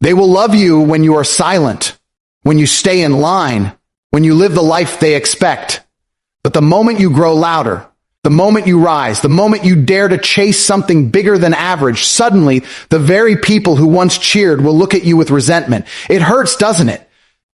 They will love you when you are silent, when you stay in line, when you live the life they expect. But the moment you grow louder, the moment you rise, the moment you dare to chase something bigger than average, suddenly the very people who once cheered will look at you with resentment. It hurts, doesn't it?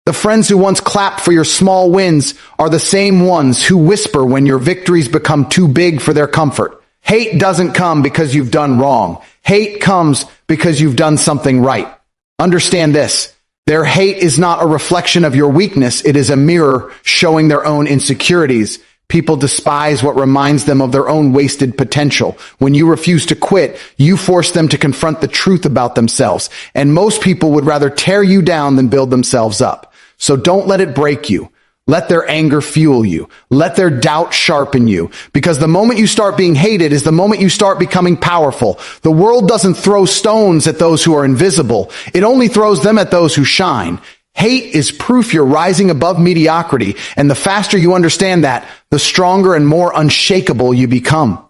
The friends who once clapped for your small wins are the same ones who whisper when your victories become too big for their comfort. Hate doesn't come because you've done wrong. Hate comes because you've done something right. Understand this. Their hate is not a reflection of your weakness. It is a mirror showing their own insecurities. People despise what reminds them of their own wasted potential. When you refuse to quit, you force them to confront the truth about themselves. And most people would rather tear you down than build themselves up. So don't let it break you. Let their anger fuel you. Let their doubt sharpen you. Because the moment you start being hated is the moment you start becoming powerful. The world doesn't throw stones at those who are invisible. It only throws them at those who shine. Hate is proof you're rising above mediocrity, and the faster you understand that, the stronger and more unshakable you become.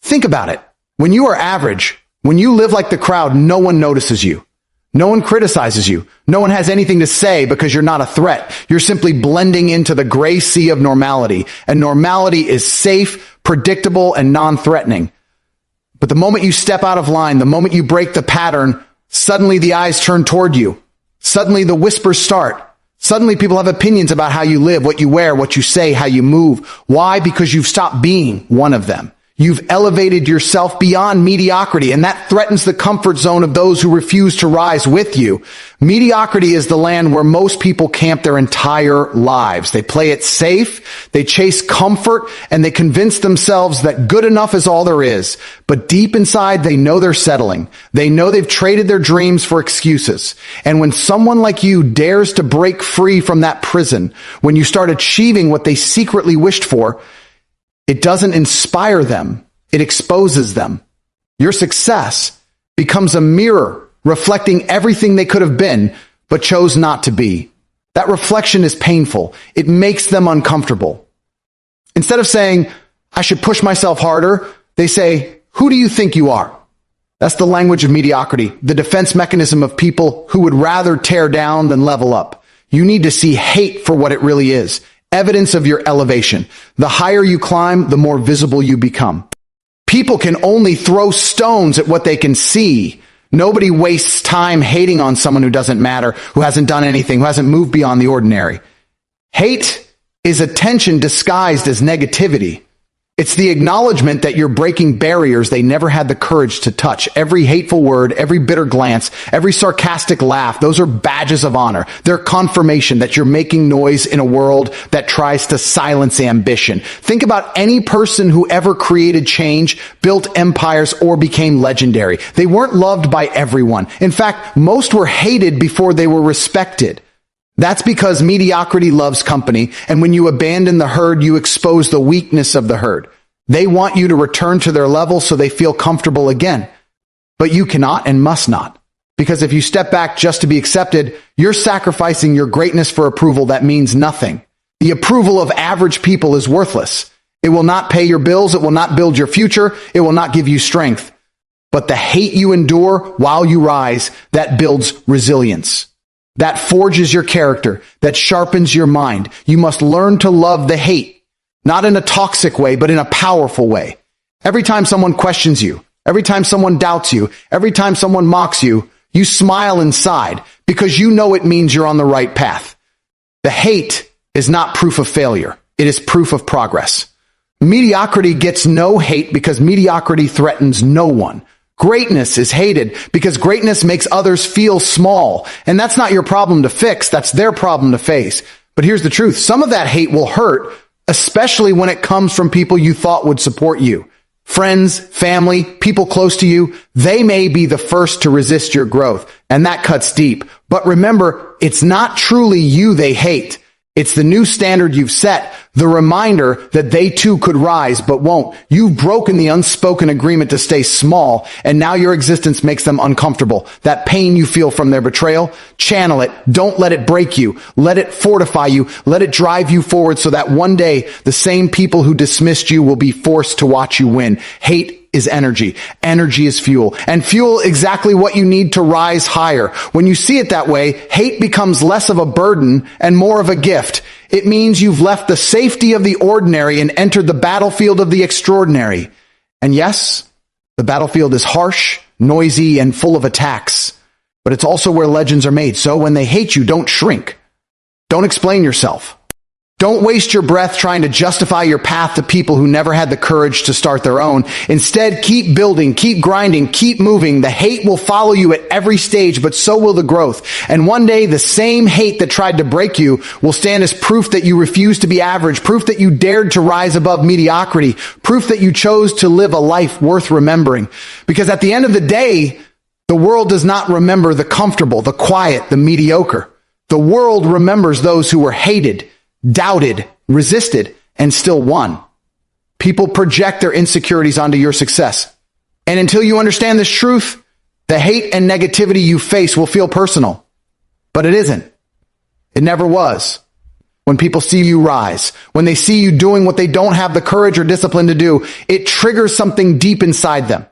Think about it. When you are average, when you live like the crowd, no one notices you. No one criticizes you. No one has anything to say because you're not a threat. You're simply blending into the gray sea of normality, and normality is safe, predictable, and non-threatening. But the moment you step out of line, the moment you break the pattern, suddenly the eyes turn toward you. Suddenly the whispers start. Suddenly people have opinions about how you live, what you wear, what you say, how you move. Why? Because you've stopped being one of them. You've elevated yourself beyond mediocrity, and that threatens the comfort zone of those who refuse to rise with you. Mediocrity is the land where most people camp their entire lives. They play it safe, they chase comfort, and they convince themselves that good enough is all there is. But deep inside, they know they're settling. They know they've traded their dreams for excuses. And when someone like you dares to break free from that prison, when you start achieving what they secretly wished for, it doesn't inspire them. It exposes them. Your success becomes a mirror reflecting everything they could have been, but chose not to be. That reflection is painful. It makes them uncomfortable. Instead of saying, I should push myself harder, they say, who do you think you are? That's the language of mediocrity, the defense mechanism of people who would rather tear down than level up. You need to see hate for what it really is. Evidence of your elevation. The higher you climb, the more visible you become. People can only throw stones at what they can see. Nobody wastes time hating on someone who doesn't matter, who hasn't done anything, who hasn't moved beyond the ordinary. Hate is attention disguised as negativity. It's the acknowledgement that you're breaking barriers they never had the courage to touch. Every hateful word, every bitter glance, every sarcastic laugh, those are badges of honor. They're confirmation that you're making noise in a world that tries to silence ambition. Think about any person who ever created change, built empires, or became legendary. They weren't loved by everyone. In fact, most were hated before they were respected. That's because mediocrity loves company, and when you abandon the herd, you expose the weakness of the herd. They want you to return to their level so they feel comfortable again. But you cannot and must not. Because if you step back just to be accepted, you're sacrificing your greatness for approval that means nothing. The approval of average people is worthless. It will not pay your bills, it will not build your future, it will not give you strength. But the hate you endure while you rise, that builds resilience. That forges your character, that sharpens your mind. You must learn to love the hate, not in a toxic way, but in a powerful way. Every time someone questions you, every time someone doubts you, every time someone mocks you, you smile inside because you know it means you're on the right path. The hate is not proof of failure. It is proof of progress. Mediocrity gets no hate because mediocrity threatens no one. Greatness is hated because greatness makes others feel small. And that's not your problem to fix. That's their problem to face. But here's the truth. Some of that hate will hurt, especially when it comes from people you thought would support you. Friends, family, people close to you, they may be the first to resist your growth. And that cuts deep. But remember, it's not truly you they hate. It's the new standard you've set, The reminder that they too could rise but won't. You've broken the unspoken agreement to stay small, and now your existence makes them uncomfortable. That pain you feel from their betrayal, channel it. Don't let it break you. Let it fortify you. Let it drive you forward so that one day the same people who dismissed you will be forced to watch you win. Hate is energy. Energy is fuel. And fuel exactly what you need to rise higher. When you see it that way, hate becomes less of a burden and more of a gift. It means you've left the safety of the ordinary and entered the battlefield of the extraordinary. And yes, the battlefield is harsh, noisy, and full of attacks. But it's also where legends are made. So when they hate you, don't shrink. Don't explain yourself. Don't waste your breath trying to justify your path to people who never had the courage to start their own. Instead, keep building, keep grinding, keep moving. The hate will follow you at every stage, but so will the growth. And one day, the same hate that tried to break you will stand as proof that you refused to be average, proof that you dared to rise above mediocrity, proof that you chose to live a life worth remembering. Because at the end of the day, the world does not remember the comfortable, the quiet, the mediocre. The world remembers those who were hated, doubted, resisted, and still won. People project their insecurities onto your success. And until you understand this truth, the hate and negativity you face will feel personal. But it isn't. It never was. When people see you rise, when they see you doing what they don't have the courage or discipline to do, it triggers something deep inside them.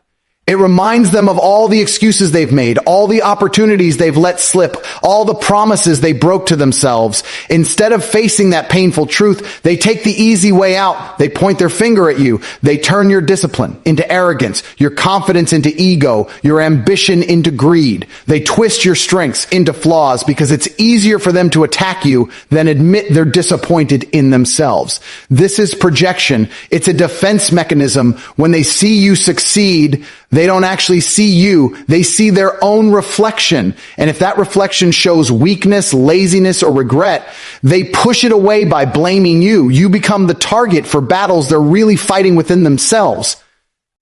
It reminds them of all the excuses they've made, all the opportunities they've let slip, all the promises they broke to themselves. Instead of facing that painful truth, they take the easy way out. They point their finger at you. They turn your discipline into arrogance, your confidence into ego, your ambition into greed. They twist your strengths into flaws because it's easier for them to attack you than admit they're disappointed in themselves. This is projection. It's a defense mechanism. When they see you succeed, they don't actually see you. They see their own reflection. And if that reflection shows weakness, laziness, or regret, they push it away by blaming you. You become the target for battles they're really fighting within themselves.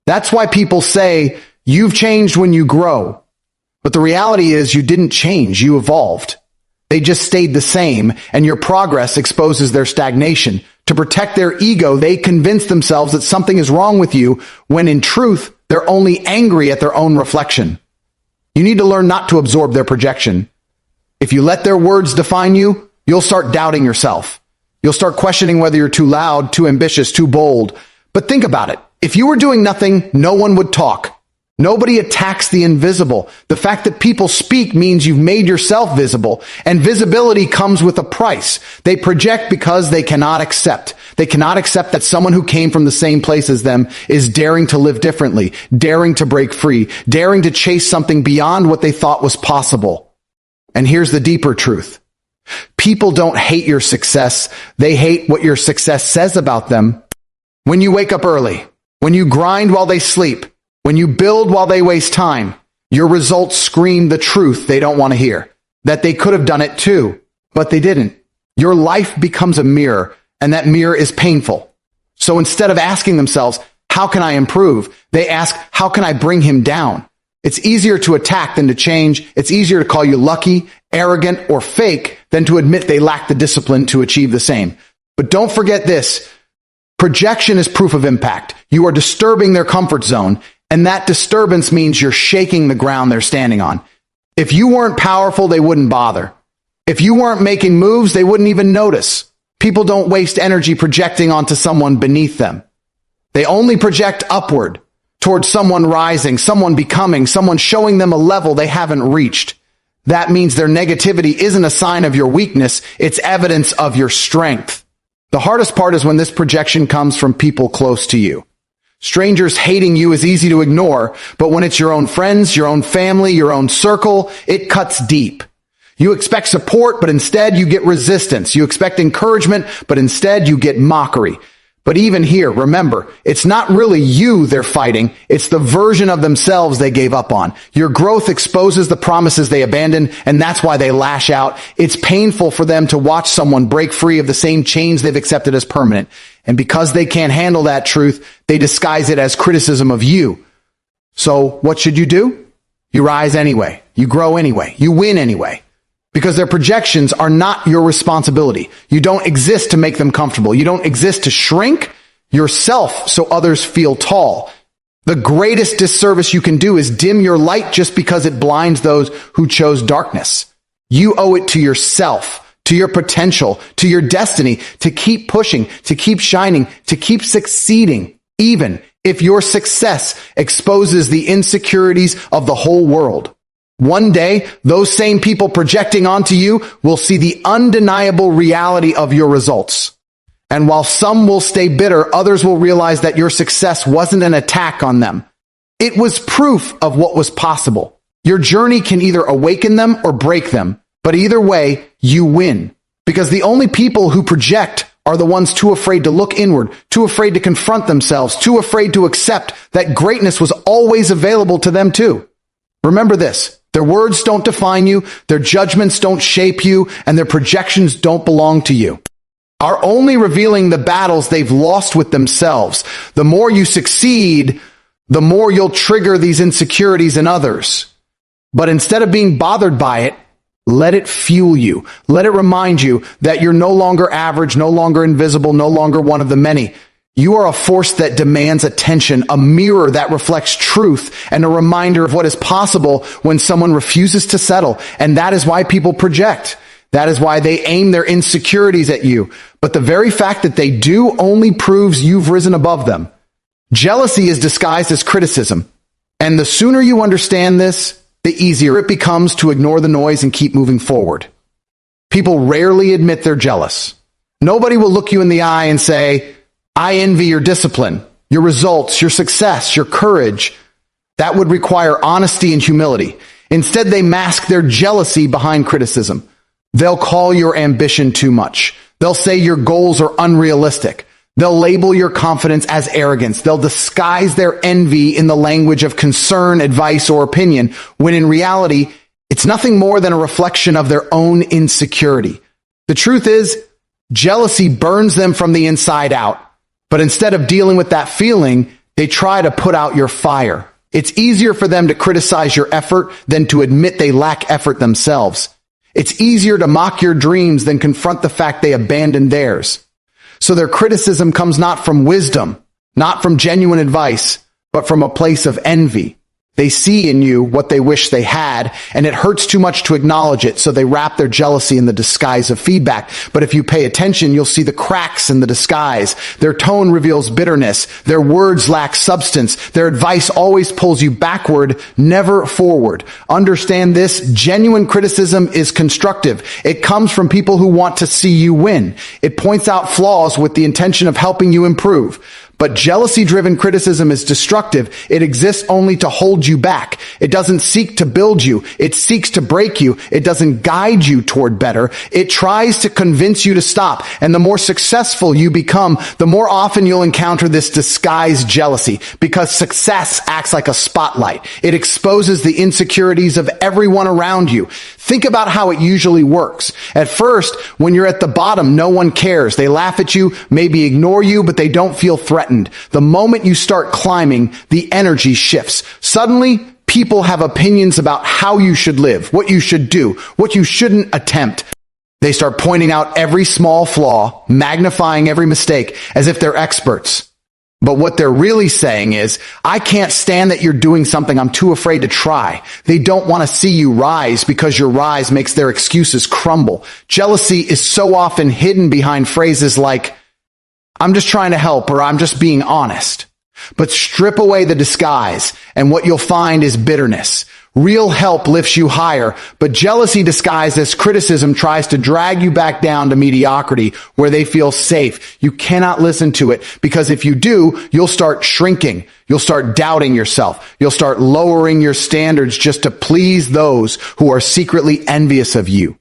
That's why people say, you've changed when you grow. But the reality is you didn't change. You evolved. They just stayed the same, and your progress exposes their stagnation. To protect their ego, they convince themselves that something is wrong with you, when in truth, they're only angry at their own reflection. You need to learn not to absorb their projection. If you let their words define you, you'll start doubting yourself. You'll start questioning whether you're too loud, too ambitious, too bold. But think about it. If you were doing nothing, no one would talk. Nobody attacks the invisible. The fact that people speak means you've made yourself visible, and visibility comes with a price. They project because they cannot accept. They cannot accept that someone who came from the same place as them is daring to live differently, daring to break free, daring to chase something beyond what they thought was possible. And here's the deeper truth. People don't hate your success. They hate what your success says about them. When you wake up early, when you grind while they sleep, when you build while they waste time, your results scream the truth they don't want to hear, that they could have done it too, but they didn't. Your life becomes a mirror, and that mirror is painful. So instead of asking themselves, how can I improve? They ask, how can I bring him down? It's easier to attack than to change. It's easier to call you lucky, arrogant, or fake than to admit they lack the discipline to achieve the same. But don't forget this. Projection is proof of impact. You are disturbing their comfort zone, and that disturbance means you're shaking the ground they're standing on. If you weren't powerful, they wouldn't bother. If you weren't making moves, they wouldn't even notice. People don't waste energy projecting onto someone beneath them. They only project upward, towards someone rising, someone becoming, someone showing them a level they haven't reached. That means their negativity isn't a sign of your weakness, it's evidence of your strength. The hardest part is when this projection comes from people close to you. Strangers hating you is easy to ignore, but when it's your own friends, your own family, your own circle, it cuts deep. You expect support, but instead you get resistance. You expect encouragement, but instead you get mockery. But even here, remember, it's not really you they're fighting. It's the version of themselves they gave up on. Your growth exposes the promises they abandoned, and that's why they lash out. It's painful for them to watch someone break free of the same chains they've accepted as permanent. And because they can't handle that truth, they disguise it as criticism of you. So what should you do? You rise anyway. You grow anyway. You win anyway. because their projections are not your responsibility. You don't exist to make them comfortable. You don't exist to shrink yourself so others feel tall. The greatest disservice you can do is dim your light just because it blinds those who chose darkness. You owe it to yourself, to your potential, to your destiny, to keep pushing, to keep shining, to keep succeeding, even if your success exposes the insecurities of the whole world. One day, those same people projecting onto you will see the undeniable reality of your results. And while some will stay bitter, others will realize that your success wasn't an attack on them. It was proof of what was possible. Your journey can either awaken them or break them, but either way, you win. Because the only people who project are the ones too afraid to look inward, too afraid to confront themselves, too afraid to accept that greatness was always available to them too. Remember this, their words don't define you, their judgments don't shape you, and their projections don't belong to you. Are only revealing the battles they've lost with themselves. The more you succeed, the more you'll trigger these insecurities in others. But instead of being bothered by it, let it fuel you. Let it remind you that you're no longer average, no longer invisible, no longer one of the many. You are a force that demands attention, a mirror that reflects truth, and a reminder of what is possible when someone refuses to settle. And that is why people project. That is why they aim their insecurities at you. But the very fact that they do only proves you've risen above them. Jealousy is disguised as criticism. And the sooner you understand this, the easier it becomes to ignore the noise and keep moving forward. People rarely admit they're jealous. Nobody will look you in the eye and say, I envy your discipline, your results, your success, your courage. That would require honesty and humility. Instead, they mask their jealousy behind criticism. They'll call your ambition too much. They'll say your goals are unrealistic. They'll label your confidence as arrogance. They'll disguise their envy in the language of concern, advice, or opinion, when in reality, it's nothing more than a reflection of their own insecurity. The truth is, jealousy burns them from the inside out. But instead of dealing with that feeling, they try to put out your fire. It's easier for them to criticize your effort than to admit they lack effort themselves. It's easier to mock your dreams than confront the fact they abandoned theirs. So their criticism comes not from wisdom, not from genuine advice, but from a place of envy. They see in you what they wish they had, and it hurts too much to acknowledge it, so they wrap their jealousy in the disguise of feedback. But if you pay attention, you'll see the cracks in the disguise. Their tone reveals bitterness. Their words lack substance. Their advice always pulls you backward, never forward. Understand this, genuine criticism is constructive. It comes from people who want to see you win. It points out flaws with the intention of helping you improve. But jealousy-driven criticism is destructive. It exists only to hold you back. It doesn't seek to build you. It seeks to break you. It doesn't guide you toward better. It tries to convince you to stop. And the more successful you become, the more often you'll encounter this disguised jealousy, because success acts like a spotlight. It exposes the insecurities of everyone around you. Think about how it usually works. At first, when you're at the bottom, no one cares. They laugh at you, maybe ignore you, but they don't feel threatened. The moment you start climbing, the energy shifts. Suddenly, people have opinions about how you should live, what you should do, what you shouldn't attempt. They start pointing out every small flaw, magnifying every mistake, as if they're experts. But what they're really saying is, I can't stand that you're doing something I'm too afraid to try. They don't want to see you rise because your rise makes their excuses crumble. Jealousy is so often hidden behind phrases like, I'm just trying to help, or I'm just being honest. But strip away the disguise, and what you'll find is bitterness. Real help lifts you higher, but jealousy disguised as criticism tries to drag you back down to mediocrity, where they feel safe. You cannot listen to it, because if you do, you'll start shrinking. You'll start doubting yourself. You'll start lowering your standards just to please those who are secretly envious of you.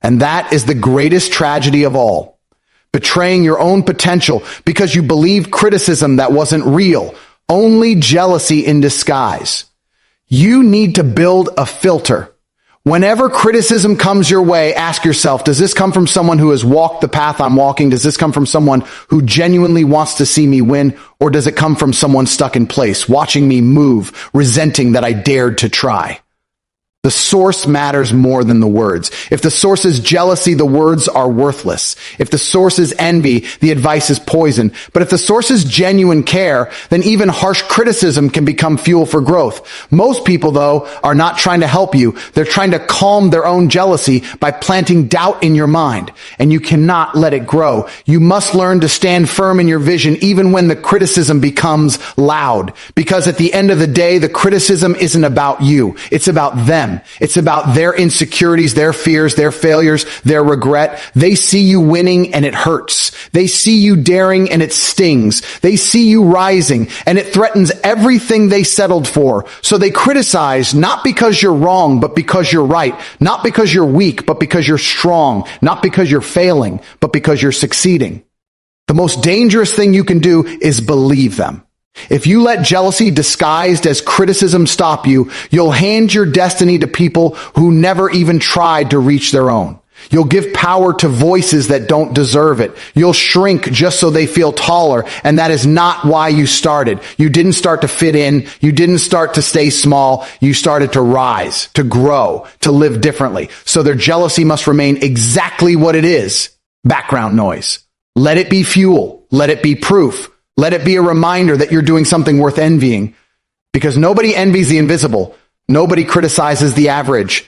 And that is the greatest tragedy of all. Betraying your own potential because you believe criticism that wasn't real, only jealousy in disguise. You need to build a filter. Whenever criticism comes your way, ask yourself, does this come from someone who has walked the path I'm walking? Does this come from someone who genuinely wants to see me win? Or does it come from someone stuck in place, watching me move, resenting that I dared to try? The source matters more than the words. If the source is jealousy, the words are worthless. If the source is envy, the advice is poison. But if the source is genuine care, then even harsh criticism can become fuel for growth. Most people, though, are not trying to help you. They're trying to calm their own jealousy by planting doubt in your mind. And you cannot let it grow. You must learn to stand firm in your vision even when the criticism becomes loud. Because at the end of the day, the criticism isn't about you. It's about them. It's about their insecurities, their fears, their failures, their regret. They see you winning and it hurts. They see you daring and it stings. They see you rising and it threatens everything they settled for. So they criticize not because you're wrong, but because you're right. Not because you're weak, but because you're strong. Not because you're failing, but because you're succeeding. The most dangerous thing you can do is believe them. If you let jealousy disguised as criticism stop you, you'll hand your destiny to people who never even tried to reach their own. You'll give power to voices that don't deserve it. You'll shrink just so they feel taller, and that is not why you started. You didn't start to fit in. You didn't start to stay small. You started to rise, to grow, to live differently. So their jealousy must remain exactly what it is: background noise. Let it be fuel. Let it be proof. Let it be a reminder that you're doing something worth envying, because nobody envies the invisible. Nobody criticizes the average.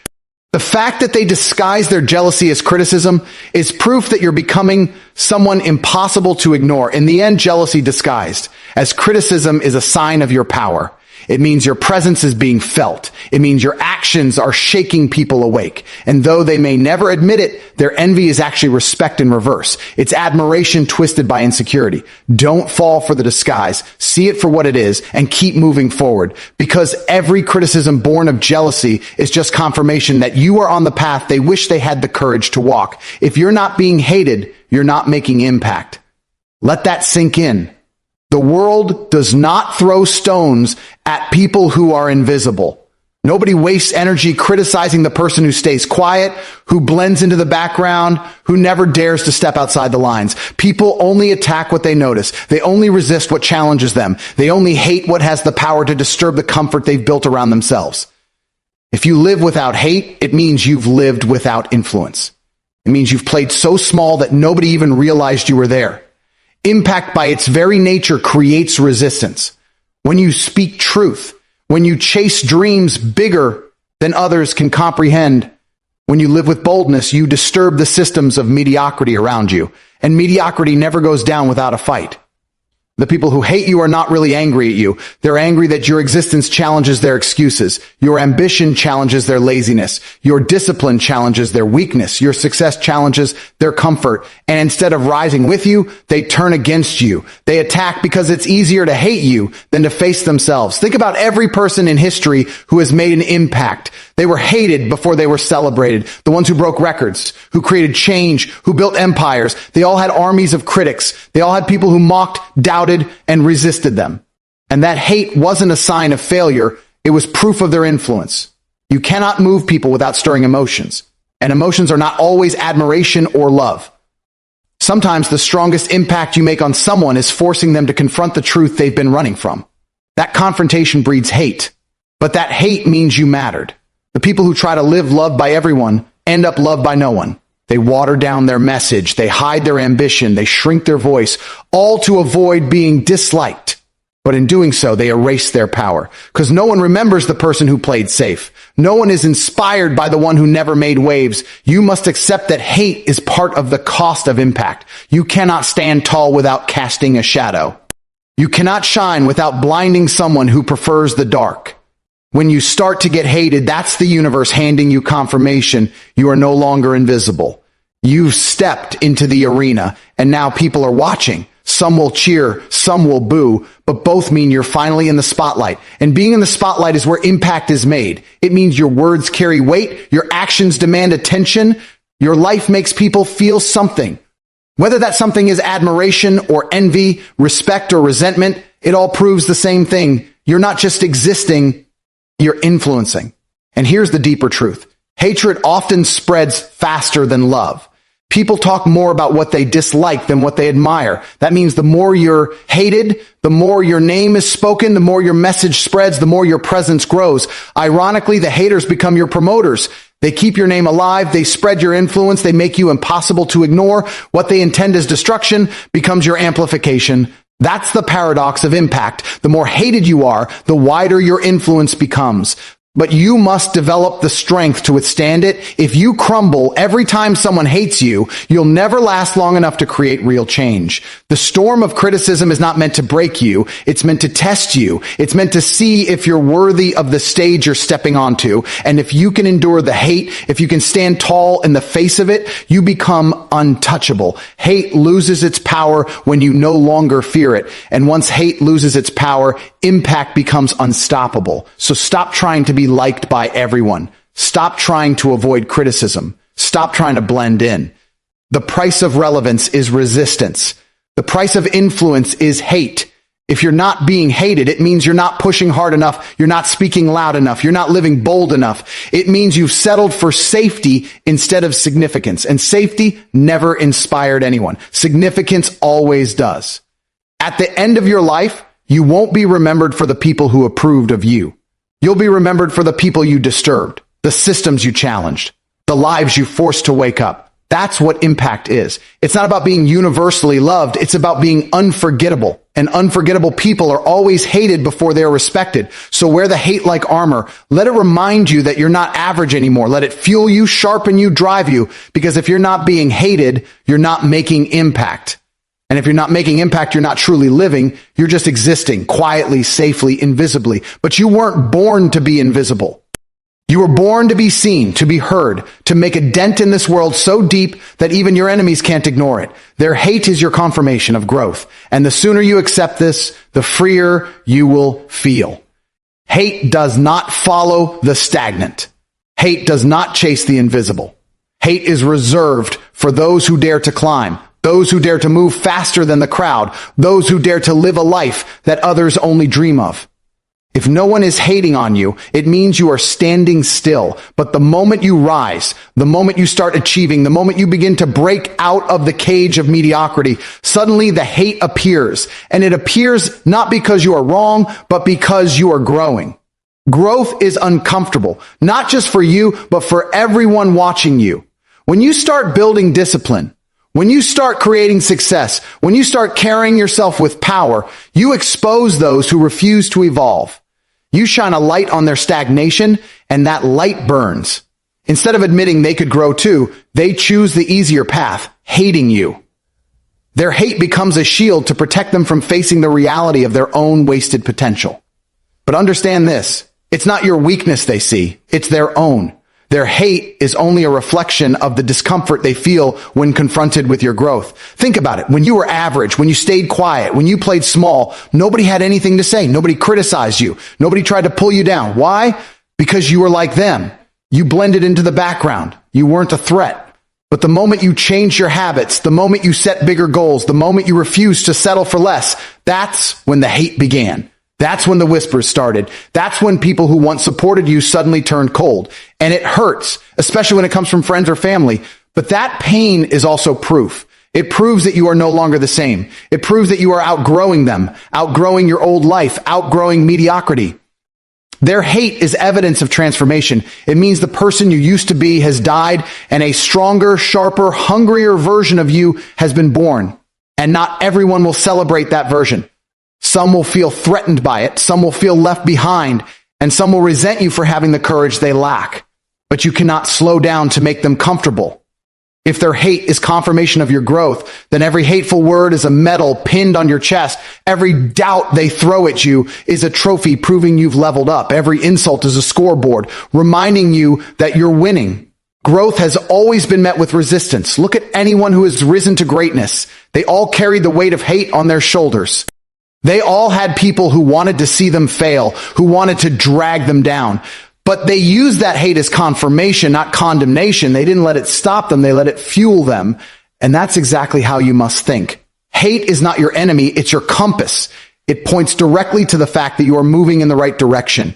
The fact that they disguise their jealousy as criticism is proof that you're becoming someone impossible to ignore. In the end, jealousy disguised as criticism is a sign of your power. It means your presence is being felt. It means your actions are shaking people awake. And though they may never admit it, their envy is actually respect in reverse. It's admiration twisted by insecurity. Don't fall for the disguise. See it for what it is and keep moving forward, because every criticism born of jealousy is just confirmation that you are on the path they wish they had the courage to walk. If you're not being hated, you're not making impact. Let that sink in. The world does not throw stones at people who are invisible. Nobody wastes energy criticizing the person who stays quiet, who blends into the background, who never dares to step outside the lines. People only attack what they notice. They only resist what challenges them. They only hate what has the power to disturb the comfort they've built around themselves. If you live without hate, it means you've lived without influence. It means you've played so small that nobody even realized you were there. Impact by its very nature creates resistance. When you speak truth, when you chase dreams bigger than others can comprehend, when you live with boldness, you disturb the systems of mediocrity around you. And mediocrity never goes down without a fight. The people who hate you are not really angry at you. They're angry that your existence challenges their excuses. Your ambition challenges their laziness. Your discipline challenges their weakness. Your success challenges their comfort. And instead of rising with you, they turn against you. They attack because it's easier to hate you than to face themselves. Think about every person in history who has made an impact. They were hated before they were celebrated. The ones who broke records, who created change, who built empires. They all had armies of critics. They all had people who mocked, doubted, and resisted them. And that hate wasn't a sign of failure. It was proof of their influence. You cannot move people without stirring emotions. And emotions are not always admiration or love. Sometimes the strongest impact you make on someone is forcing them to confront the truth they've been running from. That confrontation breeds hate. But that hate means you mattered. The people who try to live loved by everyone end up loved by no one. They water down their message. They hide their ambition. They shrink their voice, all to avoid being disliked. But in doing so, they erase their power, because no one remembers the person who played safe. No one is inspired by the one who never made waves. You must accept that hate is part of the cost of impact. You cannot stand tall without casting a shadow. You cannot shine without blinding someone who prefers the dark. When you start to get hated, that's the universe handing you confirmation you are no longer invisible. You've stepped into the arena, and now people are watching. Some will cheer, some will boo, but both mean you're finally in the spotlight. And being in the spotlight is where impact is made. It means your words carry weight, your actions demand attention, your life makes people feel something. Whether that something is admiration or envy, respect or resentment, it all proves the same thing. You're not just existing, you're influencing. And here's the deeper truth. Hatred often spreads faster than love. People talk more about what they dislike than what they admire. That means the more you're hated, the more your name is spoken, the more your message spreads, the more your presence grows. Ironically, the haters become your promoters. They keep your name alive. They spread your influence. They make you impossible to ignore. What they intend as destruction becomes your amplification. That's the paradox of impact. The more hated you are, the wider your influence becomes. But you must develop the strength to withstand it. If you crumble every time someone hates you, you'll never last long enough to create real change. The storm of criticism is not meant to break you. It's meant to test you. It's meant to see if you're worthy of the stage you're stepping onto. And if you can endure the hate, if you can stand tall in the face of it, you become untouchable. Hate loses its power when you no longer fear it. And once hate loses its power, impact becomes unstoppable. So stop trying to be liked by everyone. Stop trying to avoid criticism. Stop trying to blend in. The price of relevance is resistance. The price of influence is hate. If you're not being hated, it means you're not pushing hard enough. You're not speaking loud enough. You're not living bold enough. It means you've settled for safety instead of significance. And safety never inspired anyone. Significance always does. At the end of your life, you won't be remembered for the people who approved of you. You'll be remembered for the people you disturbed, the systems you challenged, the lives you forced to wake up. That's what impact is. It's not about being universally loved. It's about being unforgettable. And unforgettable people are always hated before they are respected. So wear the hate like armor. Let it remind you that you're not average anymore. Let it fuel you, sharpen you, drive you. Because if you're not being hated, you're not making impact. And if you're not making impact, you're not truly living. You're just existing quietly, safely, invisibly. But you weren't born to be invisible. You were born to be seen, to be heard, to make a dent in this world so deep that even your enemies can't ignore it. Their hate is your confirmation of growth. And the sooner you accept this, the freer you will feel. Hate does not follow the stagnant. Hate does not chase the invisible. Hate is reserved for those who dare to climb. Those who dare to move faster than the crowd. Those who dare to live a life that others only dream of. If no one is hating on you, it means you are standing still. But the moment you rise, the moment you start achieving, the moment you begin to break out of the cage of mediocrity, suddenly the hate appears. And it appears not because you are wrong, but because you are growing. Growth is uncomfortable, not just for you, but for everyone watching you. When you start building discipline, when you start creating success, when you start carrying yourself with power, you expose those who refuse to evolve. You shine a light on their stagnation, and that light burns. Instead of admitting they could grow too, they choose the easier path, hating you. Their hate becomes a shield to protect them from facing the reality of their own wasted potential. But understand this, it's not your weakness they see, it's their own. Their hate is only a reflection of the discomfort they feel when confronted with your growth. Think about it. When you were average, when you stayed quiet, when you played small, nobody had anything to say. Nobody criticized you. Nobody tried to pull you down. Why? Because you were like them. You blended into the background. You weren't a threat. But the moment you changed your habits, the moment you set bigger goals, the moment you refused to settle for less, that's when the hate began. That's when the whispers started. That's when people who once supported you suddenly turned cold. And it hurts, especially when it comes from friends or family. But that pain is also proof. It proves that you are no longer the same. It proves that you are outgrowing them, outgrowing your old life, outgrowing mediocrity. Their hate is evidence of transformation. It means the person you used to be has died and a stronger, sharper, hungrier version of you has been born. And not everyone will celebrate that version. Some will feel threatened by it, some will feel left behind, and some will resent you for having the courage they lack. But you cannot slow down to make them comfortable. If their hate is confirmation of your growth, then every hateful word is a medal pinned on your chest. Every doubt they throw at you is a trophy proving you've leveled up. Every insult is a scoreboard reminding you that you're winning. Growth has always been met with resistance. Look at anyone who has risen to greatness. They all carried the weight of hate on their shoulders. They all had people who wanted to see them fail, who wanted to drag them down. But they used that hate as confirmation, not condemnation. They didn't let it stop them. They let it fuel them. And that's exactly how you must think. Hate is not your enemy. It's your compass. It points directly to the fact that you are moving in the right direction.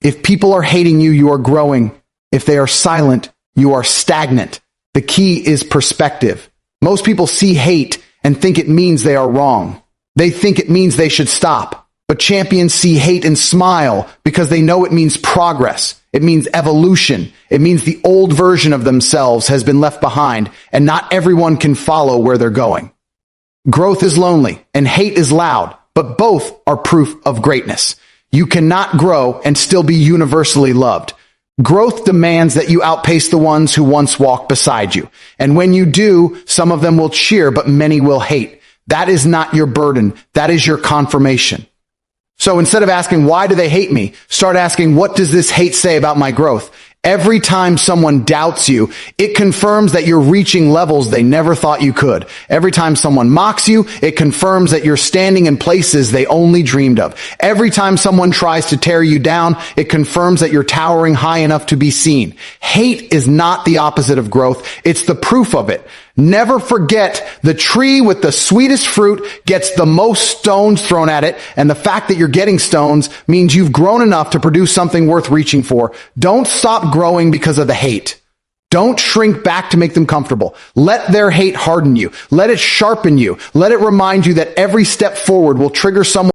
If people are hating you, you are growing. If they are silent, you are stagnant. The key is perspective. Most people see hate and think it means they are wrong. They think it means they should stop. But champions see hate and smile because they know it means progress. It means evolution. It means the old version of themselves has been left behind, and not everyone can follow where they're going. Growth is lonely and hate is loud, but both are proof of greatness. You cannot grow and still be universally loved. Growth demands that you outpace the ones who once walked beside you. And when you do, some of them will cheer, but many will hate. That is not your burden. That is your confirmation. So instead of asking, why do they hate me? Start asking, what does this hate say about my growth? Every time someone doubts you, it confirms that you're reaching levels they never thought you could. Every time someone mocks you, it confirms that you're standing in places they only dreamed of. Every time someone tries to tear you down, it confirms that you're towering high enough to be seen. Hate is not the opposite of growth. It's the proof of it. Never forget, the tree with the sweetest fruit gets the most stones thrown at it, and the fact that you're getting stones means you've grown enough to produce something worth reaching for. Don't stop growing because of the hate. Don't shrink back to make them comfortable. Let their hate harden you. Let it sharpen you. Let it remind you that every step forward will trigger someone